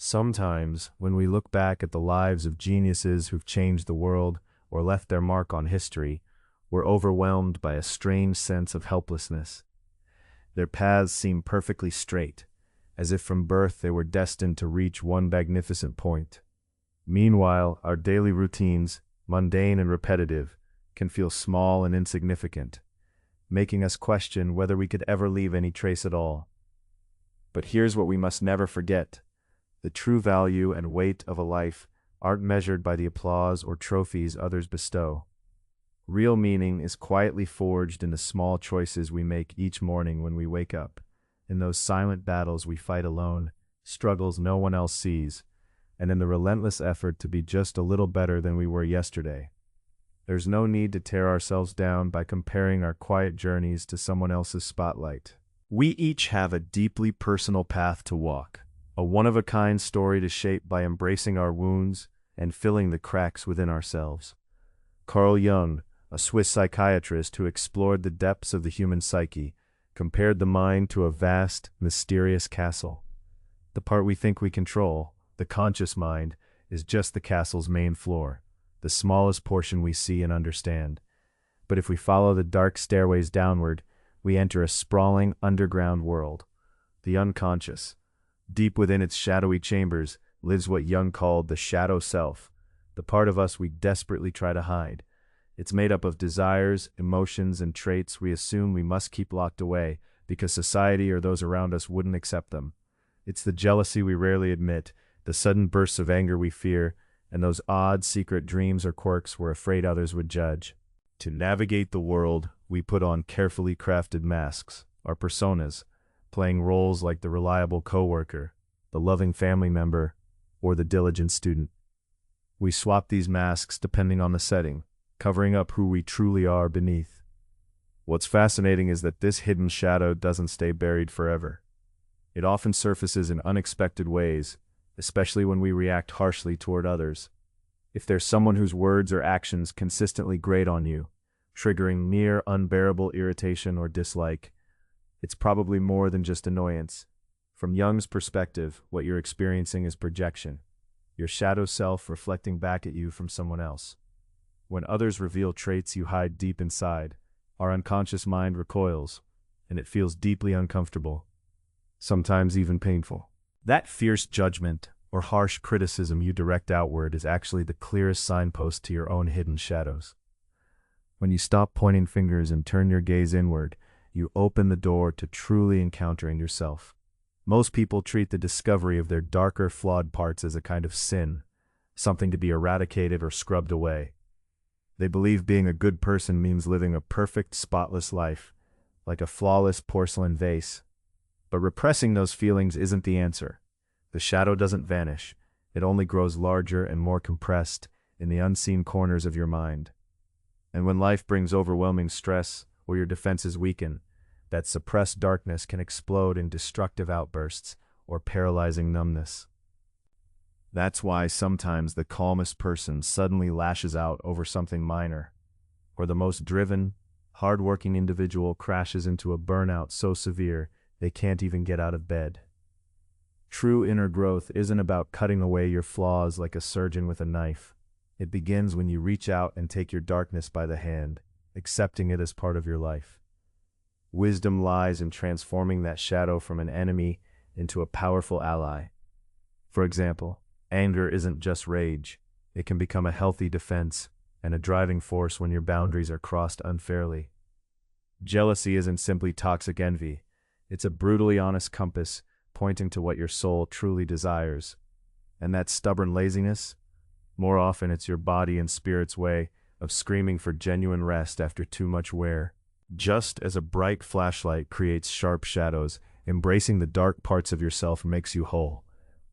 Sometimes, when we look back at the lives of geniuses who've changed the world or left their mark on history, we're overwhelmed by a strange sense of helplessness. Their paths seem perfectly straight, as if from birth they were destined to reach one magnificent point. Meanwhile, our daily routines, mundane and repetitive, can feel small and insignificant, making us question whether we could ever leave any trace at all. But here's what we must never forget. The true value and weight of a life aren't measured by the applause or trophies others bestow. Real meaning is quietly forged in the small choices we make each morning when we wake up, in those silent battles we fight alone, struggles no one else sees, and in the relentless effort to be just a little better than we were yesterday. There's no need to tear ourselves down by comparing our quiet journeys to someone else's spotlight. We each have a deeply personal path to walk, a one-of-a-kind story to shape by embracing our wounds and filling the cracks within ourselves. Carl Jung, a Swiss psychiatrist who explored the depths of the human psyche, compared the mind to a vast, mysterious castle. The part we think we control, the conscious mind, is just the castle's main floor, the smallest portion we see and understand. But if we follow the dark stairways downward, we enter a sprawling underground world, the unconscious. Deep within its shadowy chambers lives what Jung called the shadow self, the part of us we desperately try to hide. It's made up of desires, emotions, and traits we assume we must keep locked away because society or those around us wouldn't accept them. It's the jealousy we rarely admit, the sudden bursts of anger we fear, and those odd, secret dreams or quirks we're afraid others would judge. To navigate the world, we put on carefully crafted masks, our personas, playing roles like the reliable coworker, the loving family member, or the diligent student. We swap these masks depending on the setting, covering up who we truly are beneath. What's fascinating is that this hidden shadow doesn't stay buried forever. It often surfaces in unexpected ways, especially when we react harshly toward others. If there's someone whose words or actions consistently grate on you, triggering near unbearable irritation or dislike, it's probably more than just annoyance. From Jung's perspective, what you're experiencing is projection, your shadow self reflecting back at you from someone else. When others reveal traits you hide deep inside, our unconscious mind recoils, and it feels deeply uncomfortable, sometimes even painful. That fierce judgment or harsh criticism you direct outward is actually the clearest signpost to your own hidden shadows. When you stop pointing fingers and turn your gaze inward, you open the door to truly encountering yourself. Most people treat the discovery of their darker, flawed parts as a kind of sin, something to be eradicated or scrubbed away. They believe being a good person means living a perfect, spotless life, like a flawless porcelain vase. But repressing those feelings isn't the answer. The shadow doesn't vanish. It only grows larger and more compressed in the unseen corners of your mind. And when life brings overwhelming stress or your defenses weaken, that suppressed darkness can explode in destructive outbursts or paralyzing numbness. That's why sometimes the calmest person suddenly lashes out over something minor, or the most driven, hard-working individual crashes into a burnout so severe they can't even get out of bed. True inner growth isn't about cutting away your flaws like a surgeon with a knife. It begins when you reach out and take your darkness by the hand, accepting it as part of your life. Wisdom lies in transforming that shadow from an enemy into a powerful ally. For example, anger isn't just rage. It can become a healthy defense and a driving force when your boundaries are crossed unfairly. Jealousy isn't simply toxic envy. It's a brutally honest compass pointing to what your soul truly desires. And that stubborn laziness? More often it's your body and spirit's way of screaming for genuine rest after too much wear. Just as a bright flashlight creates sharp shadows, embracing the dark parts of yourself makes you whole.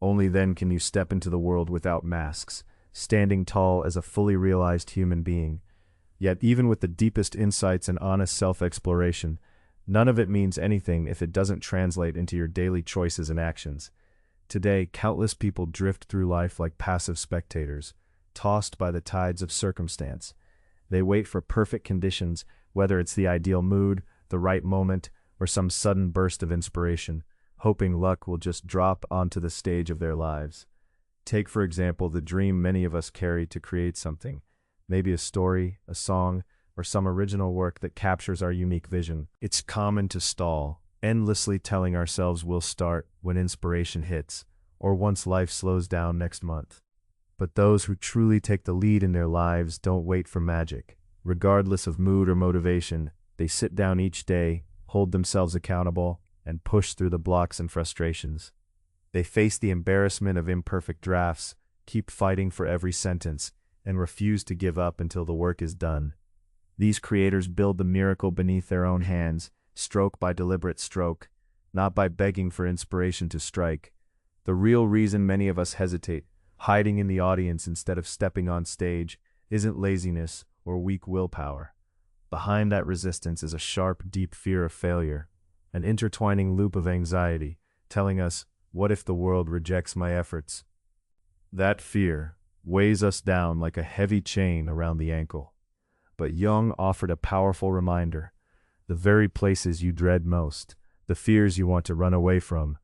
Only then can you step into the world without masks, standing tall as a fully realized human being. Yet even with the deepest insights and honest self-exploration, none of it means anything if it doesn't translate into your daily choices and actions. Today, countless people drift through life like passive spectators, tossed by the tides of circumstance. They wait for perfect conditions, whether it's the ideal mood, the right moment, or some sudden burst of inspiration, hoping luck will just drop onto the stage of their lives. Take, for example, the dream many of us carry to create something, maybe a story, a song, or some original work that captures our unique vision. It's common to stall, endlessly telling ourselves we'll start when inspiration hits, or once life slows down next month. But those who truly take the lead in their lives don't wait for magic. Regardless of mood or motivation, they sit down each day, hold themselves accountable, and push through the blocks and frustrations. They face the embarrassment of imperfect drafts, keep fighting for every sentence, and refuse to give up until the work is done. These creators build the miracle beneath their own hands, stroke by deliberate stroke, not by begging for inspiration to strike. The real reason many of us hesitate, hiding in the audience instead of stepping on stage, isn't laziness or weak willpower. Behind that resistance is a sharp, deep fear of failure, an intertwining loop of anxiety, telling us, what if the world rejects my efforts? That fear weighs us down like a heavy chain around the ankle. But Jung offered a powerful reminder. The very places you dread most, the fears you want to run away from,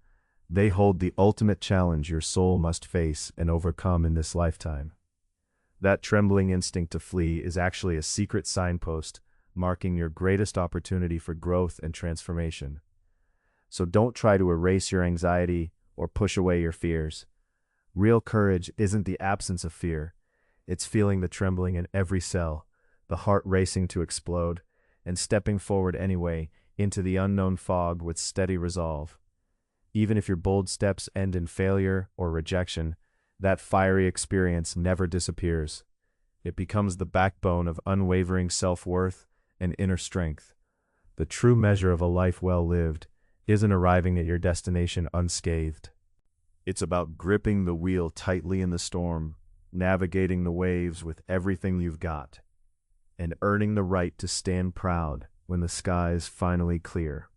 they hold the ultimate challenge your soul must face and overcome in this lifetime. That trembling instinct to flee is actually a secret signpost marking your greatest opportunity for growth and transformation. So don't try to erase your anxiety or push away your fears. Real courage isn't the absence of fear. It's feeling the trembling in every cell, the heart racing to explode, and stepping forward anyway into the unknown fog with steady resolve. Even if your bold steps end in failure or rejection, that fiery experience never disappears. It becomes the backbone of unwavering self-worth and inner strength. The true measure of a life well lived isn't arriving at your destination unscathed. It's about gripping the wheel tightly in the storm, navigating the waves with everything you've got, and earning the right to stand proud when the skies finally clear.